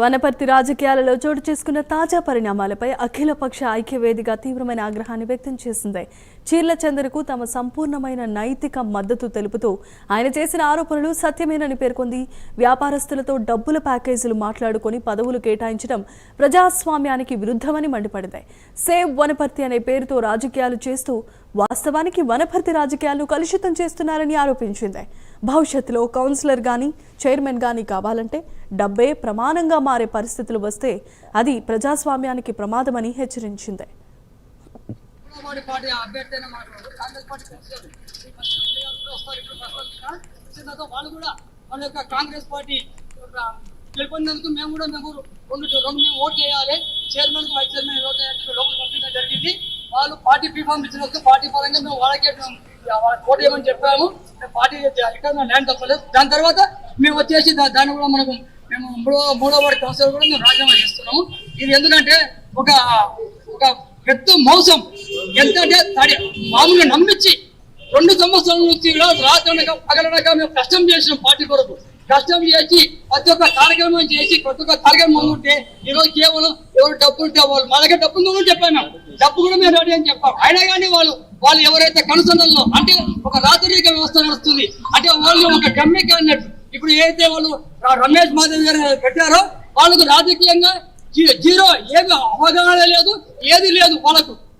వనపర్తి రాజకీయాలలో చోటు చేసుకున్న తాజా పరిణామాలపై అఖిలపక్ష ఐక్యవేదిక తీవ్రమైన ఆగ్రహాన్ని వ్యక్తం చేసింది. చీర్ల చంద్రకు తమ సంపూర్ణమైన నైతిక మద్దతు తెలుపుతూ ఆయన చేసిన ఆరోపణలు సత్యమేనని పేర్కొంది. వ్యాపారస్తులతో డబ్బుల ప్యాకేజీలు మాట్లాడుకొని పదవులు కేటాయించడం ప్రజాస్వామ్యానికి విరుద్ధమని మండిపడింది. సేవ్ వనపర్తి అనే పేరుతో రాజకీయాలు చేస్తూ వాస్తవానికి వనపర్తి రాజకీయాలను కలుషితం చేస్తున్నారని ఆరోపించింది. భవిష్యత్తులో కౌన్సిలర్ గాని చైర్మన్ గాని కావాలంటే డబ్బే ప్రమాణంగా మారే పరిస్థితులు వస్తే అది ప్రజాస్వామ్యానికి ప్రమాదమని హెచ్చరించింది. కాంగ్రెస్ పార్టీ గెలుపొందినందుకు మేము ఓట్ చేయాలి, చైర్మన్ వైస్ చైర్మన్ ఓట్ చేయాలని లోపల పంపించడం జరిగింది. వాళ్ళు పార్టీ ఫీఫామ్ ఇచ్చినందుకు పార్టీ పరంగా మేము వాళ్ళకే ఓట్ చేయమని చెప్పాము. పార్టీ ఇక్కడ ల్యాండ్ తప్పలేదు. దాని తర్వాత మేము వచ్చేసి దాన్ని కూడా మేము మూడో వార్డు కౌన్సిలర్ కూడా మేము రాజీనామా చేస్తున్నాము. ఇది ఎందుకంటే ఒక పెద్ద మోసం. ఎంతంటే మామూలుగా నమ్మించి 2 సంవత్సరాల నుంచి రాత్రనక పగలనక మేము కష్టం చేసినాం. పార్టీ కొరకు కష్టం చేసి ప్రతి ఒక్క కార్యక్రమం చేసి ప్రతి ఒక్క కార్యక్రమం ఉంటే ఈరోజు కేవలం ఎవరు డబ్బు ఉంటే వాళ్ళు మా దగ్గర డబ్బు ఉందని చెప్పాను. డబ్బు కూడా మేము రెడీ అని చెప్పాం. అయినా కానీ వాళ్ళు ఎవరైతే కనుసన్నల్లో అంటే ఒక రాజకీయ వ్యవస్థ నడుస్తుంది అంటే వాళ్ళు ఒక గమ్యకి అన్నట్టు. ఇప్పుడు ఏదైతే వాళ్ళు రమేష్ మాధవ్ గారు పెట్టారో వాళ్ళకు రాజకీయంగా జీరో, ఏమి అవగాహన లేదు, ఏది లేదు వాళ్ళకు.